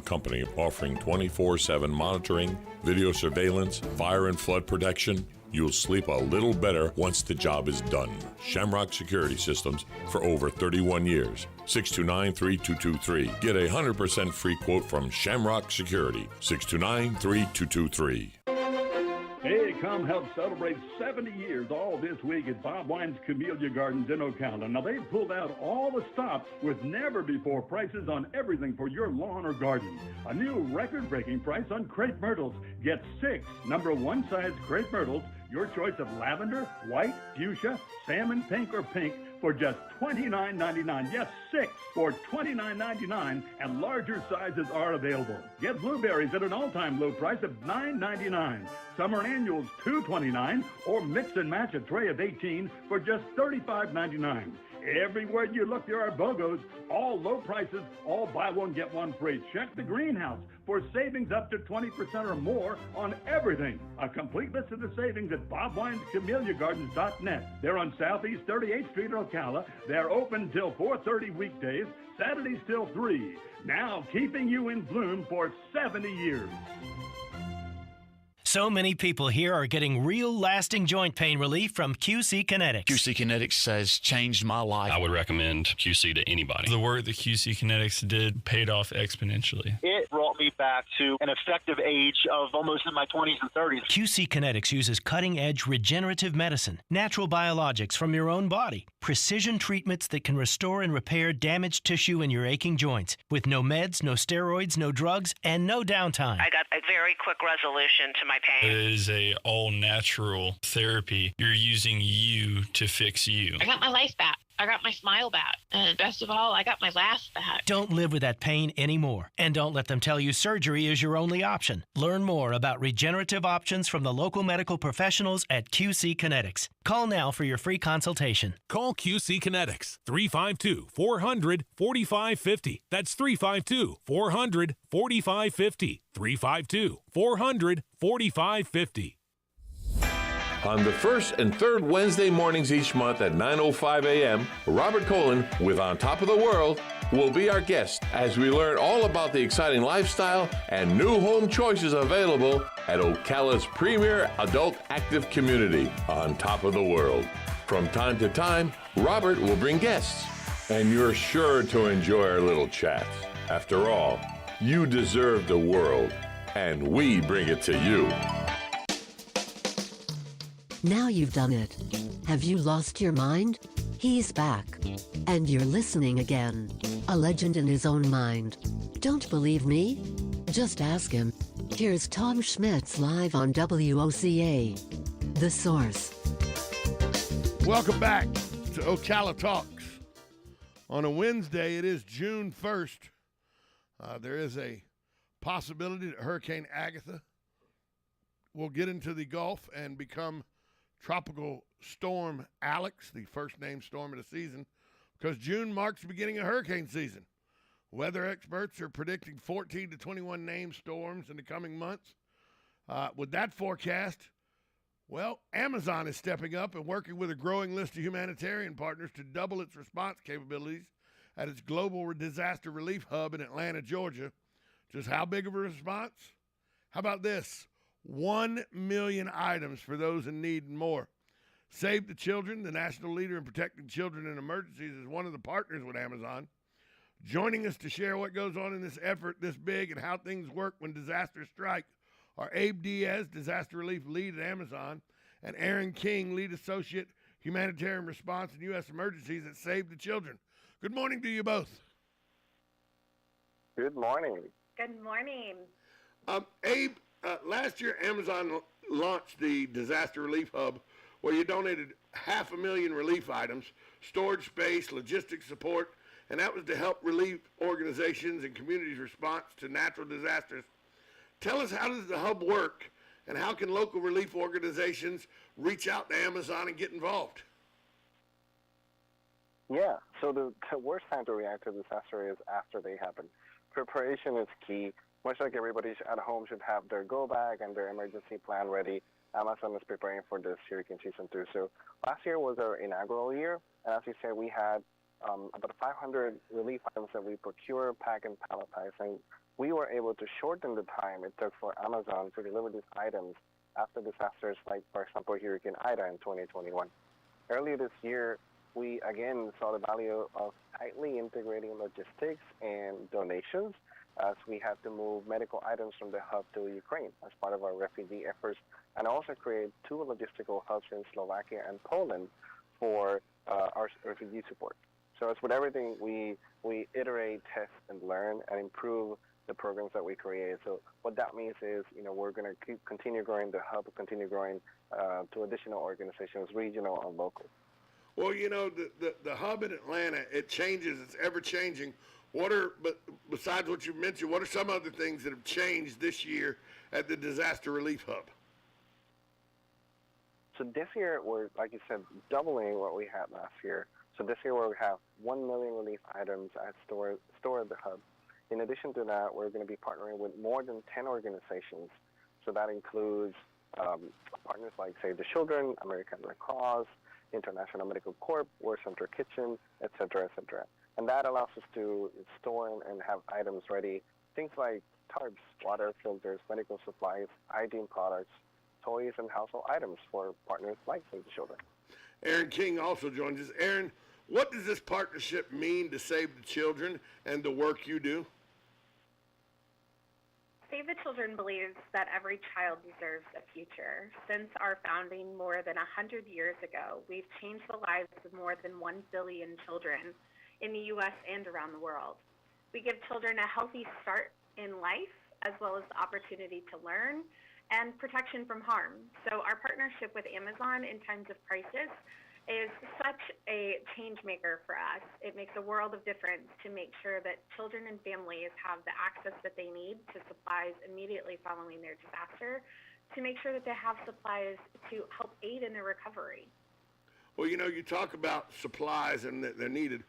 company offering 24/7 monitoring, video surveillance, fire and flood protection. You'll sleep a little better once the job is done. Shamrock Security Systems for over 31 years. 629-3223. Get a 100% free quote from Shamrock Security. 629-3223. Hey, come help celebrate 70 years all this week at Bob Wine's Camellia Gardens in Ocala. Now, they've pulled out all the stops with never-before prices on everything for your lawn or garden. A new record-breaking price on crepe myrtles. Get 6 number 1 size crepe myrtles, your choice of lavender, white, fuchsia, salmon pink, or pink, for just $29.99. Yes, 6 for $29.99, and larger sizes are available. Get blueberries at an all-time low price of $9.99. Summer annuals $2.29, or mix and match a tray of 18 for just $35.99. Everywhere you look, there are BOGOs, all low prices, all buy one, get one free. Check the greenhouse for savings up to 20% or more on everything. A complete list of the savings at BobWinesCameliaGardens.net. They're on Southeast 38th Street, Ocala. They're open till 4:30 weekdays, Saturdays till 3. Now keeping you in bloom for 70 years. So many people here are getting real lasting joint pain relief from QC Kinetics. QC Kinetics has changed my life. I would recommend QC to anybody. The work that QC Kinetics did paid off exponentially. It brought me back to an effective age of almost in my 20s and 30s. QC Kinetics uses cutting-edge regenerative medicine, natural biologics from your own body, precision treatments that can restore and repair damaged tissue in your aching joints, with no meds, no steroids, no drugs, and no downtime. I got a very quick resolution to my pain. It is a all-natural therapy. You're using you to fix you. I got my life back. I got my smile back. And best of all, I got my laugh back. Don't live with that pain anymore. And don't let them tell you surgery is your only option. Learn more about regenerative options from the local medical professionals at QC Kinetics. Call now for your free consultation. Call QC Kinetics, 352-400-4550. That's 352-400-4550. 352-400-4550. On the first and third Wednesday mornings each month at 9:05 a.m., Robert Colin with On Top of the World will be our guest as we learn all about the exciting lifestyle and new home choices available at Ocala's premier adult active community, On Top of the World. From time to time, Robert will bring guests, and you're sure to enjoy our little chats. After all, you deserve the world, and we bring it to you. Now you've done it. Have you lost your mind? He's back. And you're listening again. A legend in his own mind. Don't believe me? Just ask him. Here's Tom Schmitz live on WOCA. The Source. Welcome back to Ocala Talks. On a Wednesday, it is June 1st. There is a possibility that Hurricane Agatha will get into the Gulf and become Tropical Storm Alex, the first named storm of the season, because June marks the beginning of hurricane season. Weather experts are predicting 14 to 21 named storms in the coming months. With that forecast, well, Amazon is stepping up and working with a growing list of humanitarian partners to double its response capabilities at its global disaster relief hub in Atlanta, Georgia. Just how big of a response? How about this? 1 million items for those in need and more. Save the Children, the national leader in protecting children in emergencies, is one of the partners with Amazon. Joining us to share what goes on in this effort this big and how things work when disasters strike are Abe Diaz, disaster relief lead at Amazon, and Aaron King, lead associate humanitarian response and U.S. emergencies at Save the Children. Good morning to you both. Good morning. Good morning. Abe, last year, Amazon launched the Disaster Relief Hub, where you donated 500,000 relief items, storage space, logistics support, and that was to help relief organizations and communities' response to natural disasters. Tell us, how does the hub work, and how can local relief organizations reach out to Amazon and get involved? Yeah, so the worst time to react to disaster is after they happen. Preparation is key. Much like everybody at home should have their go bag and their emergency plan ready, Amazon is preparing for this hurricane season too. So last year was our inaugural year, and as you said, we had about 500 relief items that we procure, pack, and palletize, and we were able to shorten the time it took for Amazon to deliver these items after disasters like, for example, Hurricane Ida in 2021. Earlier this year, we again saw the value of tightly integrating logistics and donations as we had to move medical items from the hub to Ukraine as part of our refugee efforts, and also create 2 logistical hubs in Slovakia and Poland for our refugee support. So as with everything, we iterate, test, and learn, and improve the programs that we create. So what that means is, we're going to continue growing the hub, continue growing to additional organizations, regional and local. Well, the hub in Atlanta, it changes. It's ever-changing. But besides what you mentioned, what are some other things that have changed this year at the Disaster Relief Hub? So this year, we're, like you said, doubling what we had last year. So this year, we have 1 million relief items stored at the hub. In addition to that, we're going to be partnering with more than 10 organizations. So that includes partners like Save the Children, American Red Cross, International Medical Corps, War Center Kitchen, et cetera, et cetera. And that allows us to store and have items ready, things like tarps, water filters, medical supplies, hygiene products, toys, and household items for partners like Save the Children. Aaron King also joins us. Aaron, what does this partnership mean to Save the Children and the work you do? Save the Children believes that every child deserves a future. Since our founding more than 100 years ago, we've changed the lives of more than 1 billion children in the U.S. and around the world. We give children a healthy start in life, as well as the opportunity to learn and protection from harm. So our partnership with Amazon in times of crisis is such a change maker for us. It makes a world of difference to make sure that children and families have the access that they need to supplies immediately following their disaster, to make sure that they have supplies to help aid in their recovery. Well, you talk about supplies and that they're needed.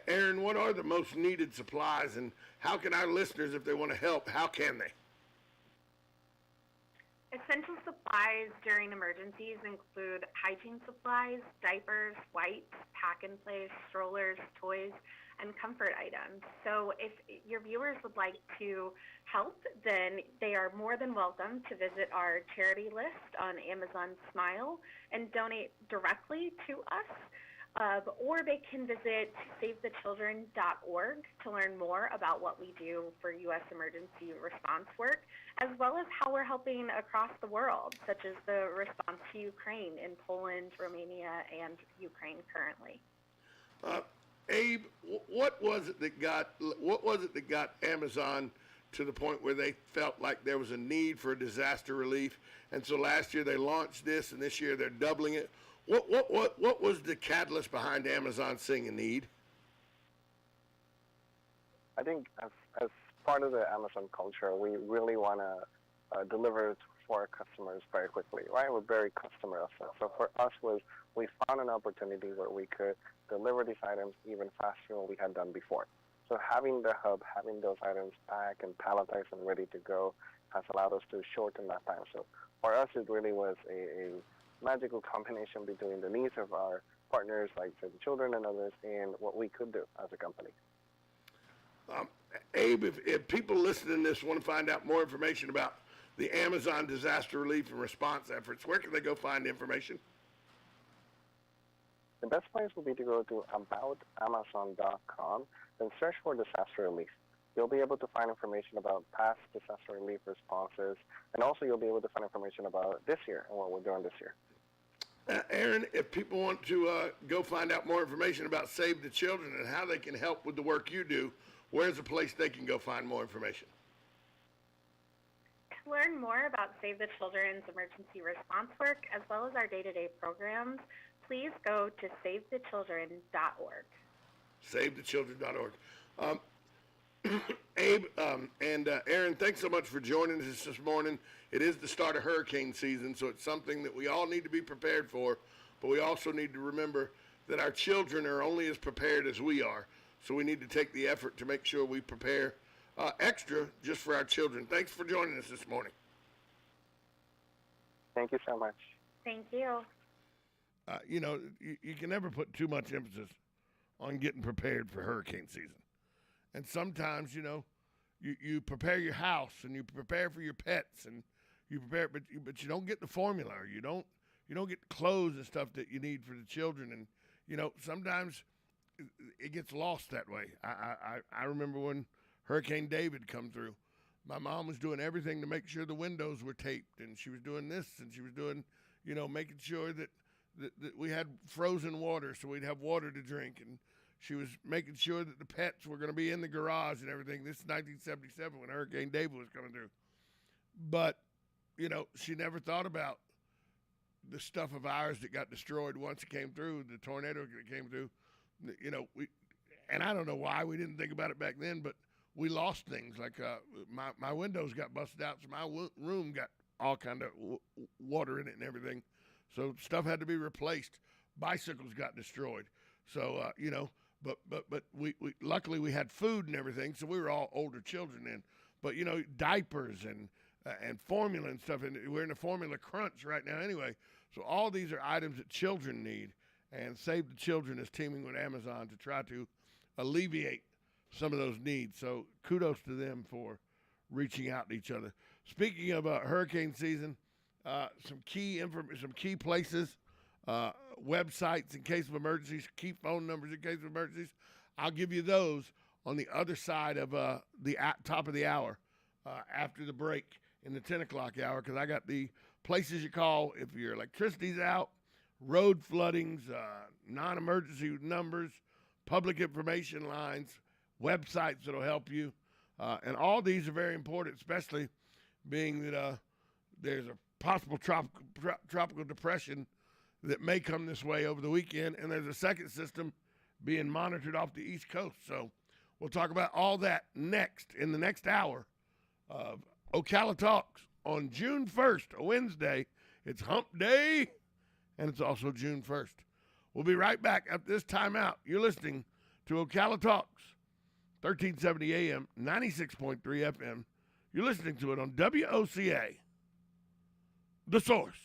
Aaron, what are the most needed supplies, and how can our listeners, if they want to help, how can they? Essential supplies during emergencies include hygiene supplies, diapers, wipes, pack-and-play, strollers, toys, and comfort items. So if your viewers would like to help, then they are more than welcome to visit our charity list on Amazon Smile and donate directly to us. Or they can visit SaveTheChildren.org to learn more about what we do for U.S. emergency response work, as well as how we're helping across the world, such as the response to Ukraine in Poland, Romania, and Ukraine currently. Abe, what was it that got Amazon to the point where they felt like there was a need for disaster relief, and so last year they launched this, and this year they're doubling it? What was the catalyst behind Amazon seeing a need? I think as part of the Amazon culture, we really want to deliver for our customers very quickly, right? We're very customer obsessed. So for us, we found an opportunity where we could deliver these items even faster than we had done before. So having the hub, having those items packed and palletized and ready to go has allowed us to shorten that time. So for us, it really was a magical combination between the needs of our partners like Save the Children and others and what we could do as a company. Abe, if people listening to this want to find out more information about the Amazon disaster relief and response efforts, where can they go find information? The best place would be to go to aboutamazon.com and search for disaster relief. You'll be able to find information about past disaster relief responses, and also you'll be able to find information about this year and what we're doing this year. Aaron, if people want to go find out more information about Save the Children and how they can help with the work you do, where's a place they can go find more information? To learn more about Save the Children's emergency response work, as well as our day-to-day programs, please go to SaveTheChildren.org. SaveTheChildren.org. Abe and Aaron, thanks so much for joining us this morning. It is the start of hurricane season, so it's something that we all need to be prepared for, but we also need to remember that our children are only as prepared as we are, so we need to take the effort to make sure we prepare extra just for our children. Thanks for joining us this morning. Thank you so much. Thank you. You can never put too much emphasis on getting prepared for hurricane season. And sometimes, you prepare your house and you prepare for your pets and you prepare, but you don't get the formula. Or you don't get clothes and stuff that you need for the children. And sometimes it gets lost that way. I remember when Hurricane David come through. My mom was doing everything to make sure the windows were taped, and she was doing this, and she was doing, making sure that we had frozen water so we'd have water to drink, and she was making sure that the pets were going to be in the garage and everything. This is 1977 when Hurricane David was coming through. But, she never thought about the stuff of ours that got destroyed once it came through, the tornado that came through. And I don't know why we didn't think about it back then, but we lost things like my windows got busted out, so my room got all kind of water in it and everything. So stuff had to be replaced. Bicycles got destroyed. So but we luckily we had food and everything, so we were all older children then. But diapers and formula and stuff, and we're in a formula crunch right now anyway. So all these are items that children need, and Save the Children is teaming with Amazon to try to alleviate some of those needs. So kudos to them for reaching out to each other. Speaking of hurricane season, some key places, websites in case of emergencies, key phone numbers in case of emergencies. I'll give you those on the other side of the top of the hour after the break in the 10 o'clock hour, because I got the places you call if your electricity's out, road floodings, non-emergency numbers, public information lines, websites that'll help you. And all these are very important, especially being that there's a possible tropical depression that may come this way over the weekend, and there's a second system being monitored off the East Coast. So we'll talk about all that next in the next hour of Ocala Talks on June 1st, a Wednesday. It's Hump Day, and it's also June 1st. We'll be right back after this timeout. You're listening to Ocala Talks, 1370 AM, 96.3 FM. You're listening to it on WOCA, The Source.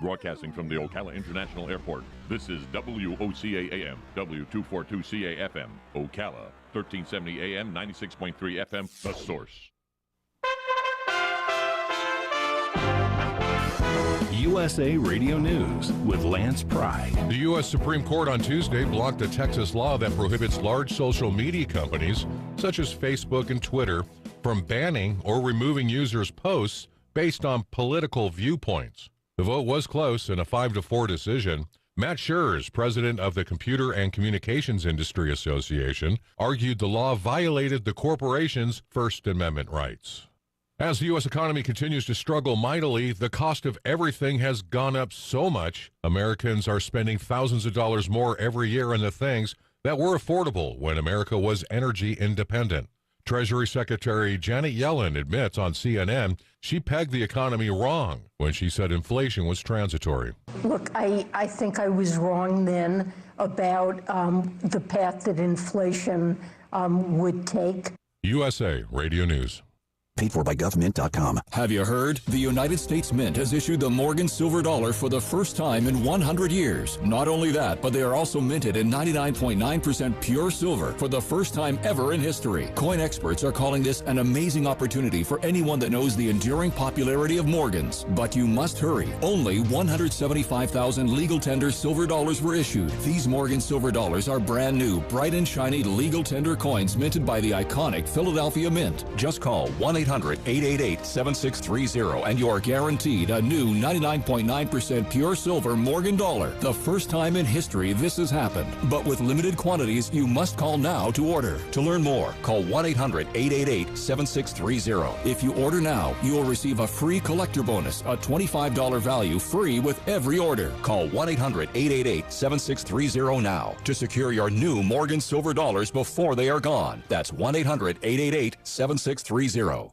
Broadcasting from the Ocala International Airport, this is WOCA AM, W242CA FM, Ocala, 1370 AM, 96.3 FM, The Source. USA Radio News with Lance Pry. The U.S. Supreme Court on Tuesday blocked a Texas law that prohibits large social media companies, such as Facebook and Twitter, from banning or removing users' posts based on political viewpoints. The vote was close in a 5-4 decision. Matt Schurz, president of the Computer and Communications Industry Association, argued the law violated the corporation's First Amendment rights. As the U.S. economy continues to struggle mightily, the cost of everything has gone up so much, Americans are spending thousands of dollars more every year on the things that were affordable when America was energy independent. Treasury Secretary Janet Yellen admits on CNN she pegged the economy wrong when she said inflation was transitory. Look, I think I was wrong then about the path that inflation would take. USA Radio News. Paid for by government.com. Have you heard? The United States Mint has issued the Morgan Silver Dollar for the first time in 100 years. Not only that, but they are also minted in 99.9% pure silver for the first time ever in history. Coin experts are calling this an amazing opportunity for anyone that knows the enduring popularity of Morgans. But you must hurry. Only 175,000 legal tender silver dollars were issued. These Morgan Silver Dollars are brand new, bright and shiny legal tender coins minted by the iconic Philadelphia Mint. Just call 1-800-888-7630 and you are guaranteed a new 99.9% pure silver Morgan dollar. The first time in history this has happened. But with limited quantities, you must call now to order. To learn more, call 1-800-888-7630. If you order now, you will receive a free collector bonus, a $25 value free with every order. Call 1-800-888-7630 now to secure your new Morgan Silver Dollars before they are gone. That's 1-800-888-7630.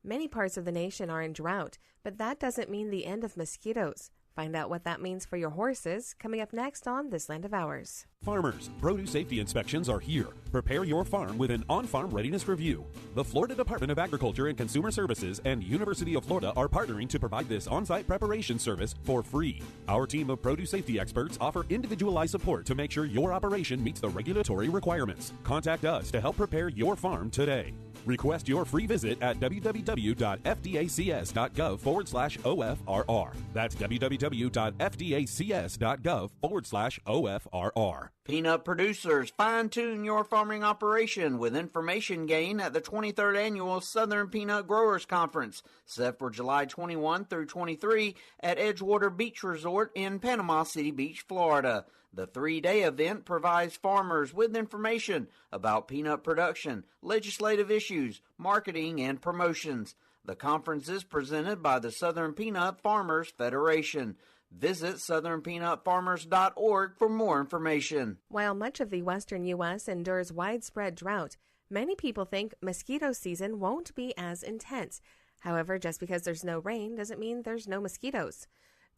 Many parts of the nation are in drought, but that doesn't mean the end of mosquitoes. Find out what that means for your horses coming up next on This Land of Ours. Farmers, produce safety inspections are here. Prepare your farm with an on-farm readiness review. The Florida Department of Agriculture and Consumer Services and University of Florida are partnering to provide this on-site preparation service for free. Our team of produce safety experts offer individualized support to make sure your operation meets the regulatory requirements. Contact us to help prepare your farm today. Request your free visit at www.fdacs.gov/OFRR. That's www.fdacs.gov/OFRR. Peanut producers, fine-tune your farming operation with information gain at the 23rd Annual Southern Peanut Growers Conference, set for July 21 through 23 at Edgewater Beach Resort in Panama City Beach, Florida. The 3-day event provides farmers with information about peanut production, legislative issues, marketing, and promotions. The conference is presented by the Southern Peanut Farmers Federation. Visit southernpeanutfarmers.org for more information. While much of the western U.S. endures widespread drought, many people think mosquito season won't be as intense. However, just because there's no rain doesn't mean there's no mosquitoes.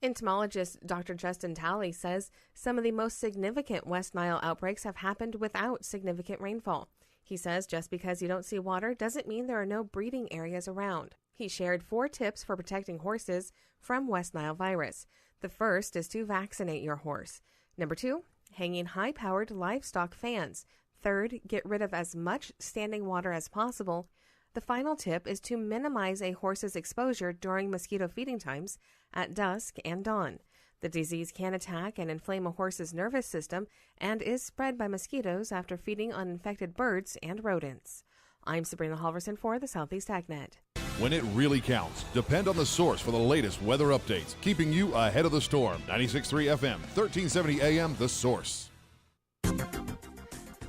Entomologist Dr. Justin Talley says some of the most significant West Nile outbreaks have happened without significant rainfall. He says just because you don't see water doesn't mean there are no breeding areas around. He shared 4 tips for protecting horses from West Nile virus. The first is to vaccinate your horse. Number 2, hanging high-powered livestock fans. Third, get rid of as much standing water as possible. The final tip is to minimize a horse's exposure during mosquito feeding times at dusk and dawn. The disease can attack and inflame a horse's nervous system and is spread by mosquitoes after feeding on infected birds and rodents. I'm Sabrina Halverson for the Southeast AgNet. When it really counts, depend on the source for the latest weather updates, keeping you ahead of the storm. 96.3 FM, 1370 AM, The Source.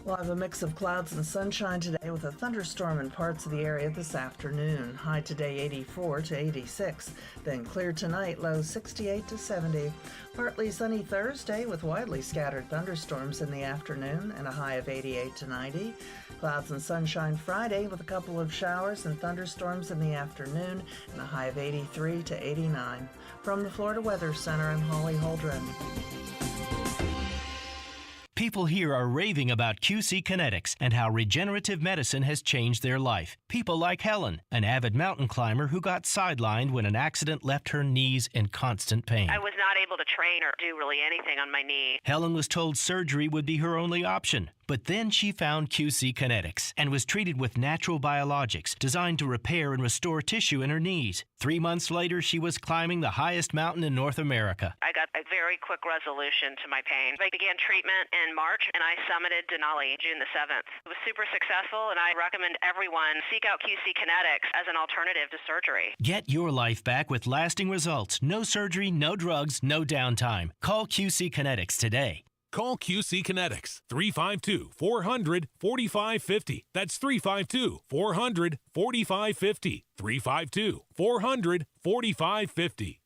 We'll have a mix of clouds and sunshine today with a thunderstorm in parts of the area this afternoon. High today 84 to 86. Then clear tonight, low 68 to 70. Partly sunny Thursday with widely scattered thunderstorms in the afternoon and a high of 88 to 90. Clouds and sunshine Friday with a couple of showers and thunderstorms in the afternoon and a high of 83 to 89. From the Florida Weather Center, I'm Holly Holdren. People here are raving about QC Kinetics and how regenerative medicine has changed their life. People like Helen, an avid mountain climber who got sidelined when an accident left her knees in constant pain. I was not able to train or do really anything on my knee. Helen was told surgery would be her only option. But then she found QC Kinetics and was treated with natural biologics designed to repair and restore tissue in her knees. 3 months later, she was climbing the highest mountain in North America. I got a very quick resolution to my pain. I began treatment in March, and I summited Denali June the 7th. It was super successful, and I recommend everyone seek out QC Kinetics as an alternative to surgery. Get your life back with lasting results. No surgery, no drugs, no downtime. Call QC Kinetics today. Call QC Kinetics, 352-400-4550. That's 352-400-4550. 352-400-4550.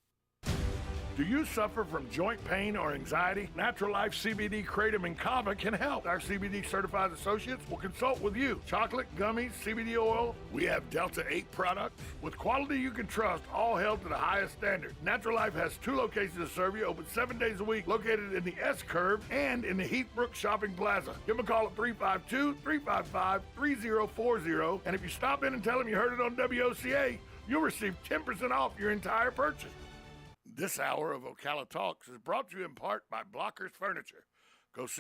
Do you suffer from joint pain or anxiety? Natural Life CBD Kratom and Kava can help. Our CBD certified associates will consult with you. Chocolate, gummies, CBD oil. We have Delta 8 products with quality you can trust, all held to the highest standard. Natural Life has 2 locations to serve you, open 7 days a week, located in the S-Curve and in the Heathbrook Shopping Plaza. Give them a call at 352-355-3040. And if you stop in and tell them you heard it on WOCA, you'll receive 10% off your entire purchase. This hour of Ocala Talks is brought to you in part by Blockers Furniture. Go see